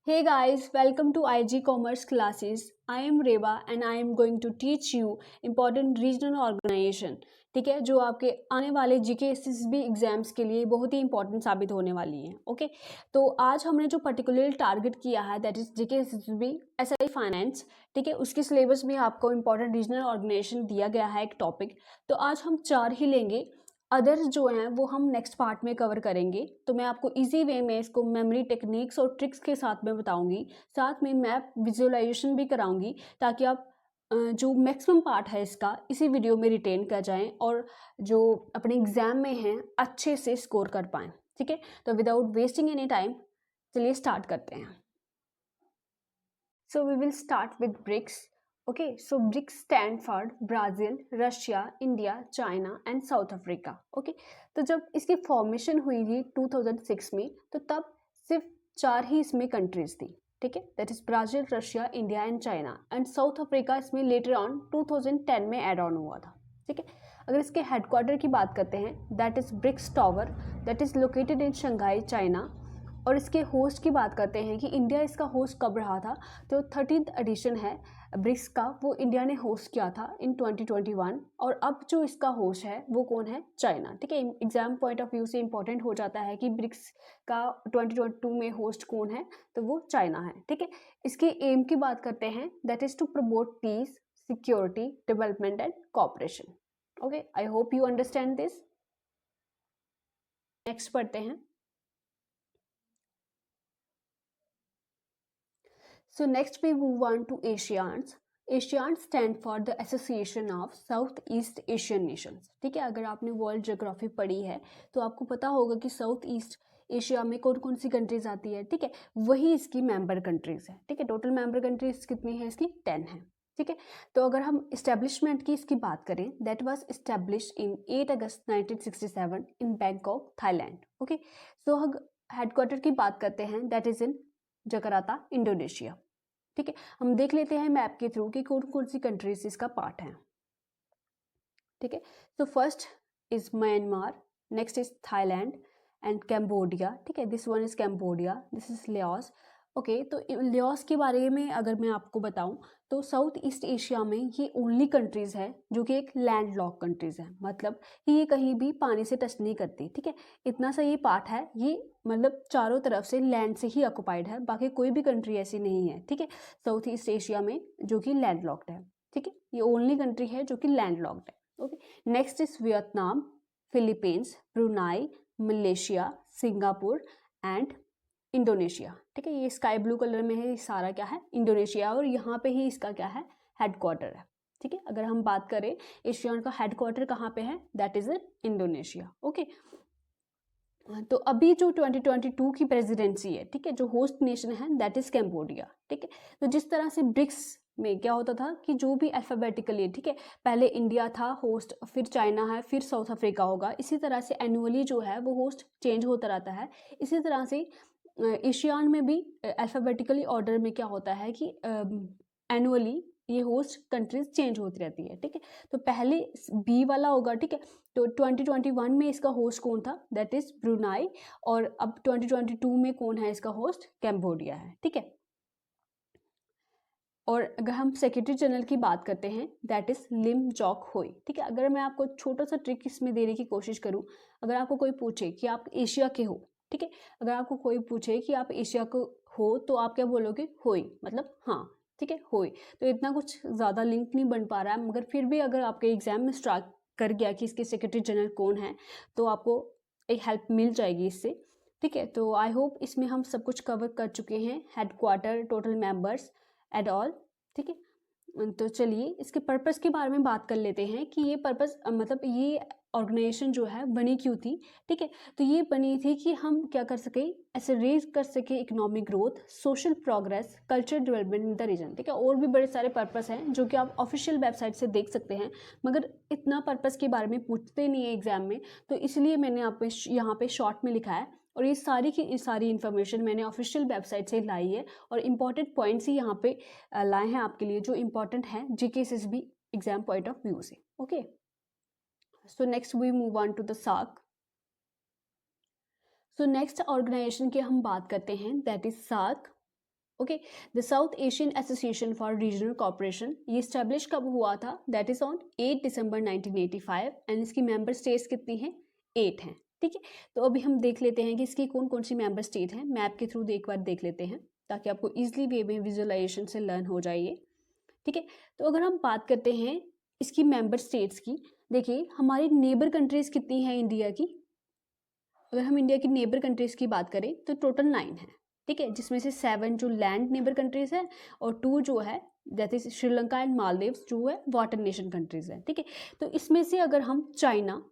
Hey guys, welcome to IG Commerce classes. I am Reba and I am going to teach you important regional organization. ठीक है, जो आपके आने वाले GK SSB exams के लिए बहुत ही इंपॉर्टेंट साबित होने वाली है। ओके, तो आज हमने जो पर्टिकुलर टारगेट किया है that is GK SSB SI finance. ठीक है, उसके सिलेबस में आपको इंपॉर्टेंट रीजनल ऑर्गेनाइजेशन दिया गया है एक टॉपिक। तो आज हम 4 ही लेंगे, अदर्स जो हैं वो हम नेक्स्ट पार्ट में कवर करेंगे। तो मैं आपको इजी वे में इसको मेमोरी टेक्निक्स और ट्रिक्स के साथ में बताऊंगी, साथ में मैप विजुअलाइजेशन भी कराऊंगी ताकि आप जो मैक्सिमम पार्ट है इसका इसी वीडियो में रिटेन कर जाएं और जो अपने एग्जाम में हैं अच्छे से स्कोर कर पाएँ। ठीक है, तो विदाउट वेस्टिंग एनी टाइम चलिए स्टार्ट करते हैं। So we will start with BRICS. Okay, so BRICS stand for Brazil, Russia, India, China and South Africa. Okay, तो जब इसकी फॉर्मेशन हुई थी 2006 में, तो तब सिर्फ 4 ही इसमें कंट्रीज थी। ठीक है, that is Brazil, Russia, India and China, and South Africa इसमें लेटर ऑन 2010 में एड ऑन हुआ था। ठीक है, अगर इसके हेडक्वार्टर की बात करते हैं that is BRICS tower, that is located in Shanghai, China. और इसके होस्ट की बात करते हैं कि इंडिया इसका होस्ट कब रहा था, तो 13th एडिशन है ब्रिक्स का, वो इंडिया ने होस्ट किया था इन 2021। और अब जो इसका होस्ट है वो कौन है? चाइना। ठीक है, एग्जाम पॉइंट ऑफ व्यू से इंपॉर्टेंट हो जाता है कि ब्रिक्स का 2022 में होस्ट कौन है, तो वो चाइना है। ठीक है, इसके एम की बात करते हैं that is to promote peace, security, development and cooperation. Okay, I hope you understand this. Next पढ़ते हैं। So next we move on to ASEANs. ASEAN stand for the Association of Southeast Asian Nations. ठीक है, अगर आपने world geography पढ़ी है तो आपको पता होगा कि साउथ ईस्ट एशिया में कौन कौन सी कंट्रीज आती है। ठीक है, वही इसकी मेंबर कंट्रीज है। ठीक है, टोटल मेंबर कंट्रीज कितनी है इसकी? 10 है। ठीक है, तो अगर हम इस्टेब्लिशमेंट की इसकी बात करें that was establish in 8 August 1967 in Bangkok, Thailand. Okay, so headquarter की बात करते हैं that is in Jakarta, Indonesia. ठीक है, हम देख लेते हैं मैप के थ्रू कि कौन कौन सी कंट्रीज इसका पार्ट है। ठीक है, तो first is Myanmar, next is Thailand and Cambodia. ठीक है, this one is Cambodia, this is Laos. Okay, तो लाओस के बारे में अगर मैं आपको बताऊं तो साउथ ईस्ट एशिया में ये ओनली कंट्रीज है जो कि एक लैंड लॉक कंट्रीज है, मतलब कि ये कहीं भी पानी से टच नहीं करती। ठीक है, इतना सा ये पार्ट है, ये मतलब चारों तरफ से लैंड से ही ऑक्युपाइड है, बाकी कोई भी कंट्री ऐसी नहीं है। ठीक है, साउथ ईस्ट एशिया में जो कि लैंड लॉक्ड है। ठीक है, ये ओनली कंट्री है जो कि लैंड लॉक्ड है। Okay, next is Vietnam, Philippines, Brunei, Malaysia, Singapore and Indonesia. ठीक है, ये स्काई ब्लू कलर में है, ये सारा क्या है? इंडोनेशिया, और यहाँ पे ही इसका क्या है? हेडक्वार्टर है। ठीक है, अगर हम बात करें एशियान का हेडक्वार्टर कहाँ पे है that is in Indonesia. Okay, तो अभी जो 2022 की प्रेसिडेंसी है, ठीक है, जो होस्ट नेशन है दैट इज कैम्बोडिया। ठीक है, तो जिस तरह से ब्रिक्स में क्या होता था कि जो भी अल्फाबेटिकली, ठीक है, पहले इंडिया था होस्ट, फिर चाइना है, फिर साउथ अफ्रीका होगा, इसी तरह से एनुअली जो है वो होस्ट चेंज होता रहता है। इसी तरह से एशियान में भी अल्फाबेटिकली ऑर्डर में क्या होता है कि एनुअली ये होस्ट कंट्रीज चेंज होती रहती है। ठीक है, तो पहले बी वाला होगा। ठीक है, तो 2021 में इसका होस्ट कौन था दैट इज ब्रुनाई, और अब 2022 में कौन है इसका होस्ट? कैम्बोडिया है। ठीक है, और अगर हम सेक्रेटरी जनरल की बात करते हैं दैट इज लिम जॉक होई। ठीक है, अगर मैं आपको छोटा सा ट्रिक इसमें देने की कोशिश करूं, अगर आपको कोई पूछे कि आप एशिया के हो, ठीक है, अगर आपको कोई पूछे कि आप एशिया को हो तो आप क्या बोलोगे? होई, मतलब हाँ। ठीक है, होई, तो इतना कुछ ज़्यादा लिंक नहीं बन पा रहा है, मगर फिर भी अगर आपके एग्जाम में स्ट्राइक कर गया कि इसके सेक्रेटरी जनरल कौन है तो आपको एक हेल्प मिल जाएगी इससे। ठीक है, तो आई होप इसमें हम सब कुछ कवर कर चुके हैं, headquarter, total members and all. ठीक है, तो चलिए इसके पर्पस के बारे में बात कर लेते हैं कि ये पर्पस मतलब ये ऑर्गेनाइजेशन जो है बनी क्यों थी। ठीक है, तो ये बनी थी कि हम क्या कर सके, ऐसे रेज कर सके economic growth, social progress, culture development in the region. ठीक है, और भी बड़े सारे पर्पस हैं जो कि आप ऑफिशियल वेबसाइट से देख सकते हैं, मगर इतना पर्पस के बारे में पूछते नहीं है एग्जाम में, तो इसलिए मैंने आप यहाँ पे शॉर्ट में लिखा है, और ये सारी की सारी इन्फॉर्मेशन मैंने ऑफिशियल वेबसाइट से लाई है, और इम्पॉर्टेंट पॉइंट्स ही यहाँ पे लाए हैं आपके लिए जो इम्पॉर्टेंट हैं GKSSB exam point of view से। Okay, so next we move on to the SAARC. So next organization की हम बात करते हैं that is SAARC. Okay. The South Asian Association for Regional Cooperation, ये स्टैब्लिश कब हुआ था? That is on 8 December 1985 and इसकी मेंबर स्टेट्स कितनी हैं? 8 हैं, ठीक है। तो अभी हम देख लेते हैं कि इसकी कौन कौन सी मेंबर स्टेट हैं, मैप के थ्रू एक बार देख लेते हैं ताकि आपको ईजिली वे में विजुअलाइजेशन से लर्न हो जाइए, ठीक है। तो अगर हम बात करते हैं इसकी मेंबर स्टेट्स की, देखिए हमारी नेबर कंट्रीज कितनी हैं इंडिया की? अगर हम इंडिया की नेबर कंट्रीज की बात करें तो टोटल 9 है, ठीक है, जिसमें से 7 जो लैंड नेबर कंट्रीज है और 2 जो है that is Sri Lanka and Maldives जो है वाटर नेशन कंट्रीज है, ठीक है। तो इसमें से अगर हम चाइना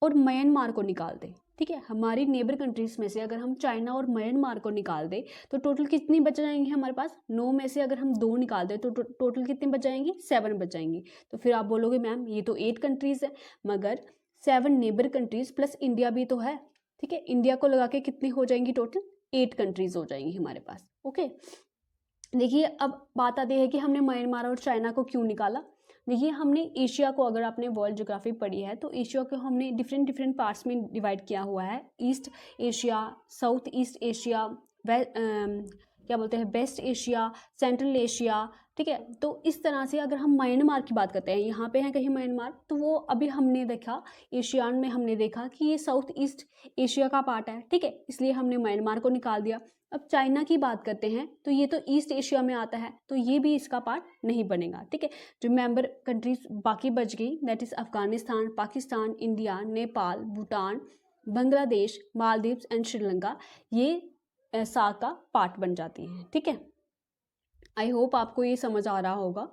और म्यांमार को निकाल दें, ठीक है, हमारी नेबर कंट्रीज में से अगर हम चाइना और म्यांमार को निकाल दें तो टोटल कितनी बच जाएंगी हमारे पास? 9 में से अगर हम 2 निकाल दें तो टोटल कितनी बच जाएंगी? 7 बच जाएंगी। तो फिर आप बोलोगे मैम ये तो 8 कंट्रीज है, मगर 7 नेबर कंट्रीज प्लस इंडिया भी तो है, ठीक है। इंडिया को लगा के कितनी हो जाएंगी? टोटल 8 कंट्रीज हो जाएंगी हमारे पास, ओके। देखिए अब बात आती है कि हमने म्यांमार और चाइना को क्यों निकाला। देखिए हमने एशिया को, अगर आपने वर्ल्ड ज्योग्राफी पढ़ी है तो एशिया को हमने डिफरेंट पार्ट्स में डिवाइड किया हुआ है। East Asia, south east Asia, क्या बोलते हैं, वेस्ट एशिया, सेंट्रल एशिया, ठीक है। तो इस तरह से अगर हम म्यांमार की बात करते हैं, यहाँ पे है कहीं म्यांमार, तो वो अभी हमने देखा एशियान में, हमने देखा कि ये साउथ ईस्ट एशिया का पार्ट है, ठीक है, इसलिए हमने म्यांमार को निकाल दिया। अब चाइना की बात करते हैं तो ये तो ईस्ट एशिया में आता है, तो ये भी इसका पार्ट नहीं बनेगा, ठीक है। जो मेंबर कंट्रीज बाकी बच गई that is Afghanistan, Pakistan, India, Nepal, Bhutan, Bangladesh, Maldives and Sri Lanka, ये सार्क का पार्ट बन जाती हैं, ठीक है। आई होप आपको ये समझ आ रहा होगा,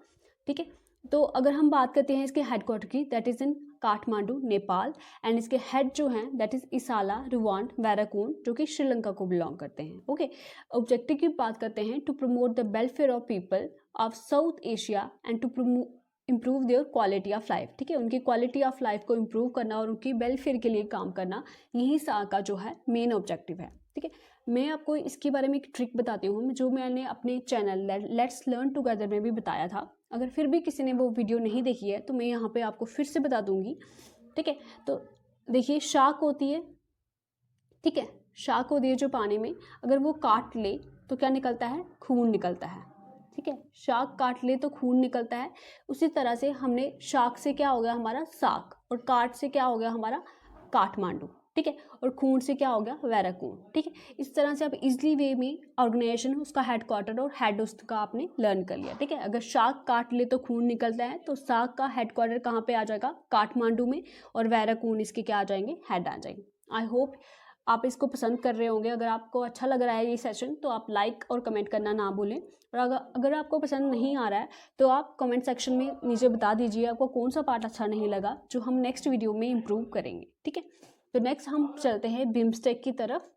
ठीक है। तो अगर हम बात करते हैं इसके हेडक्वार्टर की, that is in Kathmandu, Nepal, and इसके हेड जो हैं दैट इज इसाला, रुवांड, वैराकून, जो कि श्रीलंका को बिलोंग करते हैं, ओके। ऑब्जेक्टिव की बात करते हैं, to promote the welfare of people of South Asia and to improve their quality of life, ठीक है, उनकी क्वालिटी ऑफ लाइफ को इम्प्रूव करना और उनकी वेलफेयर के लिए काम करना, यही सार्क का जो है मेन ऑब्जेक्टिव है, ठीक है। मैं आपको इसके बारे में एक ट्रिक बताती हूँ जो मैंने अपने चैनल लेट्स लर्न टुगेदर में भी बताया था। अगर फिर भी किसी ने वो वीडियो नहीं देखी है तो मैं यहाँ पे आपको फिर से बता दूंगी, ठीक है। तो देखिए शार्क होती है, ठीक है, शार्क होती है जो पानी में, अगर वो काट ले तो क्या निकलता है? खून निकलता है, ठीक है। शार्क काट ले तो खून निकलता है। उसी तरह से हमने शार्क से क्या हो गया हमारा? सार्क, और काट से क्या हो गया हमारा? काठमांडू, ठीक है, और खून से क्या हो गया? वैराकून, ठीक है। इस तरह से आप इजली वे में ऑर्गेनाइजेशन, उसका हेडक्वार्टर और हेड उसका आपने लर्न कर लिया, ठीक है। अगर शार्क काट ले तो खून निकलता है, तो शार्क का हेडक्वार्टर कहाँ पे आ जाएगा? काठमांडू में, और वैराकून इसके क्या आ जाएंगे? हेड आ जाएंगे। आई होप आप इसको पसंद कर रहे होंगे। अगर आपको अच्छा लग रहा है ये सेशन तो आप लाइक और कमेंट करना ना भूलें, और अगर आपको पसंद नहीं आ रहा है तो आप कमेंट सेक्शन में नीचे बता दीजिए आपको कौन सा पार्ट अच्छा नहीं लगा, जो हम नेक्स्ट वीडियो में इम्प्रूव करेंगे, ठीक है। तो नेक्स्ट हम चलते हैं बिम्स्टेक की तरफ।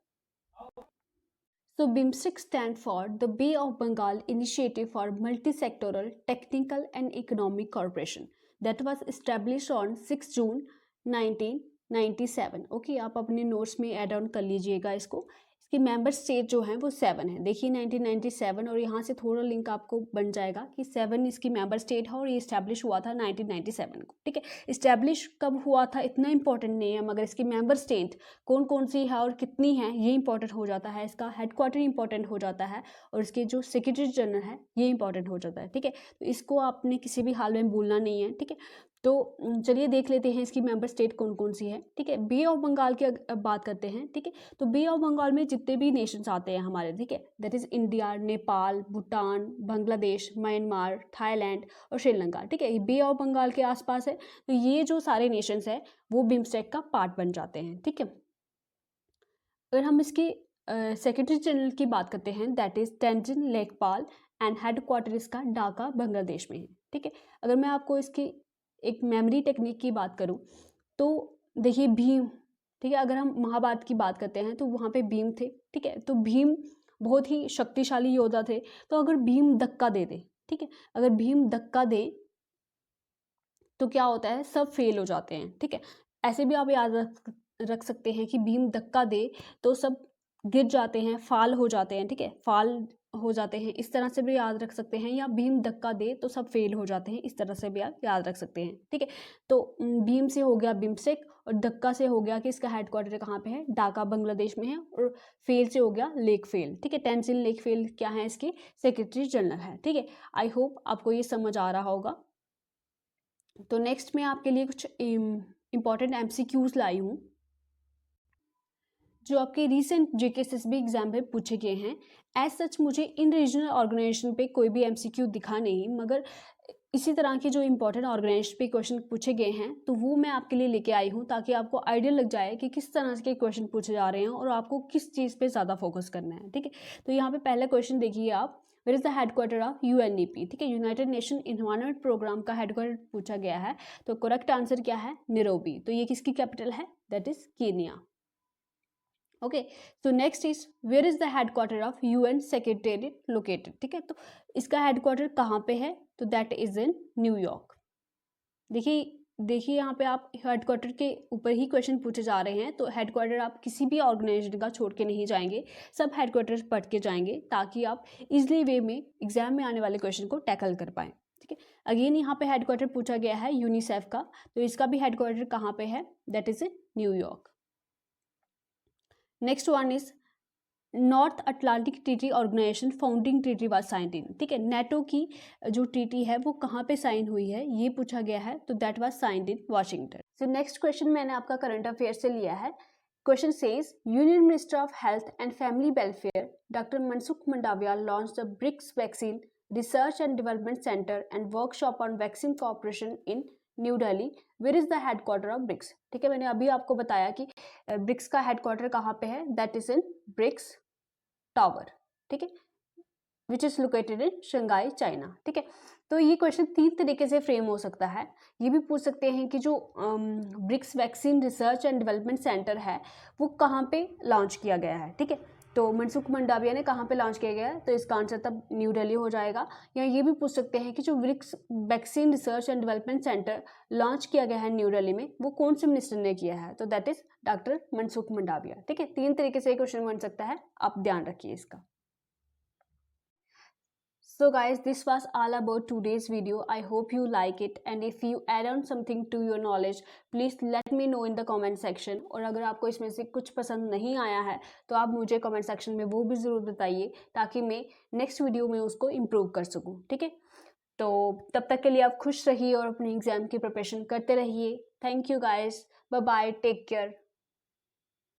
So BIMSTEC stand for the Bay of Bengal Initiative for Multi-Sectoral Technical and Economic Cooperation that was established on 6 June 1997. Okay, आप अपने नोट्स में ऐड ऑन कर लीजिएगा इसको। इसकी मेंबर स्टेट जो हैं वो 7 है। देखिए 1997, और यहाँ से थोड़ा लिंक आपको बन जाएगा कि 7 इसकी मेंबर स्टेट है और ये इस्टेब्लिश हुआ था 1997 को, ठीक है। इस्टेब्लिश कब हुआ था इतना इंपॉर्टेंट नहीं है, मगर इसकी मेंबर स्टेट कौन कौन सी है और कितनी है ये इंपॉर्टेंट हो जाता है। इसका हेडक्वार्टर इंपॉर्टेंट हो जाता है, और इसके जो सेक्रेटरी जनरल है ये इंपॉर्टेंट हो जाता है, ठीक है। तो इसको आपने किसी भी हाल में भूलना नहीं है, ठीक है। तो चलिए देख लेते हैं इसकी मेंबर स्टेट कौन कौन सी है, ठीक है। बे ऑफ बंगाल की बात करते हैं, ठीक है। तो बे ऑफ बंगाल में जितने भी नेशंस आते हैं हमारे, ठीक है, that is India, Nepal, Bhutan, Bangladesh, Myanmar, Thailand और श्रीलंका, ठीक है, ये बे ऑफ बंगाल के आसपास है। तो ये जो सारे नेशंस है वो बिम्स्टेक का पार्ट बन जाते हैं, ठीक है। अगर हम इसकी सेक्रेटरी जनरल की बात करते हैं that is Tenzin Lekpal, and headquarter इसका ढाका बांग्लादेश में है, ठीक है। अगर मैं आपको इसकी एक मेमोरी टेक्निक की बात करूं तो देखिए भीम, ठीक है, अगर हम महाभारत की बात करते हैं तो वहाँ पे भीम थे, ठीक है। तो भीम बहुत ही शक्तिशाली योद्धा थे, तो अगर भीम धक्का दे दे, ठीक है, अगर भीम धक्का दे तो क्या होता है? सब फेल हो जाते हैं, ठीक है। ऐसे भी आप याद रख सकते हैं कि भीम धक्का दे तो सब गिर जाते हैं, फाल हो जाते हैं, ठीक है। फाल हो जाते हैं, इस तरह से भी याद रख सकते हैं, या भीम धक्का दे तो सब फेल हो जाते हैं, इस तरह से भी आप याद रख सकते हैं। ठीक है, तो भीम से हो गया बिम्स्टेक, और धक्का से हो गया कि इसका हेडक्वार्टर कहाँ पे है, ढाका बांग्लादेश में है, और फेल से हो गया लेक फेल। ठीक है, टेंजिन लेक फेल क्या है, इसकी सेक्रेटरी जनरल है। ठीक है, आई होप आपको ये समझ आ रहा होगा। तो नेक्स्ट मैं आपके लिए कुछ इंपॉर्टेंट MCQs लाई हूँ जो आपके रीसेंट JKSSB एग्जाम में पूछे गए हैं। एज सच मुझे इन रीजनल ऑर्गेनाइजेशन पे कोई भी MCQ दिखा नहीं, मगर इसी तरह के जो इंपॉर्टेंट ऑर्गेनाइजेशन पे क्वेश्चन पूछे गए हैं तो वो मैं आपके लिए लेके आई हूँ, ताकि आपको आइडिया लग जाए कि किस तरह के क्वेश्चन पूछे जा रहे हैं और आपको किस चीज़ पे ज़्यादा फोकस करना है। ठीक है, तो यहाँ पे पहला क्वेश्चन देखिए आप, where is the headquarter of UNEP। ठीक है, यूनाइटेड नेशन इन्वायरमेंट प्रोग्राम का हेडक्वार्टर पूछा गया है, तो करेक्ट आंसर क्या है, नैरोबी। तो ये किसकी कैपिटल है, दैट इज कीनिया। ओके, तो next is where is the headquarter of UN secretariat located. ठीक है, तो इसका हेडक्वार्टर कहाँ पे है, तो दैट इज इन न्यूयॉर्क। देखिए यहाँ पे आप हेडक्वार्टर के ऊपर ही क्वेश्चन पूछे जा रहे हैं, तो हेडक्वार्टर आप किसी भी ऑर्गेनाइजेशन का छोड़ के नहीं जाएंगे, सब हेडक्वार्टर पढ़ के जाएंगे, ताकि आप इजिली वे में एग्जाम में आने वाले क्वेश्चन को टैकल कर पाएँ। ठीक है, अगेन यहाँ पे हेडक्वार्टर पूछा गया है यूनिसेफ का, तो इसका भी हेडक्वार्टर कहाँ पे है, that is in New York. Next one is North Atlantic Treaty Organization founding treaty was signed in. ठीक है, नेटो की जो ट्रीटी है वो कहाँ पे साइन हुई है, ये पूछा गया है, तो that was signed in Washington. So next question मैंने आपका करंट अफेयर से लिया है। Question says Union Minister of Health and Family Welfare doctor Mansukh Mandaviya launch the BRICS vaccine research and development centre and workshop on vaccine cooperation in New Delhi. Where is the headquarter of BRICS. ठीक है, मैंने अभी आपको बताया कि BRICS का headquarter कहाँ पे है, that is in BRICS tower. ठीक है, which is located in Shanghai China. ठीक है, तो ये क्वेश्चन 3 तरीके से फ्रेम हो सकता है। ये भी पूछ सकते हैं कि जो BRICS vaccine research and development centre है वो कहाँ पे लॉन्च किया गया है। ठीक है, तो मनसुख मंडाविया ने कहाँ पे लॉन्च किया गया है, तो इसका आंसर तब न्यू दिल्ली हो जाएगा। या ये भी पूछ सकते हैं कि जो BRICS vaccine research and development centre launch किया गया है न्यू दिल्ली में, वो कौन से मिनिस्टर ने किया है, तो that is doctor Mansukh Mandaviya. ठीक है, 3 तरीके से क्वेश्चन बन सकता है, आप ध्यान रखिए इसका। So guys, this was all about today's video. I hope you like it, and if you add on something to your knowledge, please let me know in the comment section. और अगर आपको इसमें से कुछ पसंद नहीं आया है तो आप मुझे comment section में वो भी ज़रूर बताइए, ताकि मैं नेक्स्ट वीडियो में उसको इम्प्रूव कर सकूँ। ठीक है, तो तब तक के लिए आप खुश रहिए और अपने एग्जाम की प्रिपरेशन करते रहिए। Thank you guys, bye bye, take care.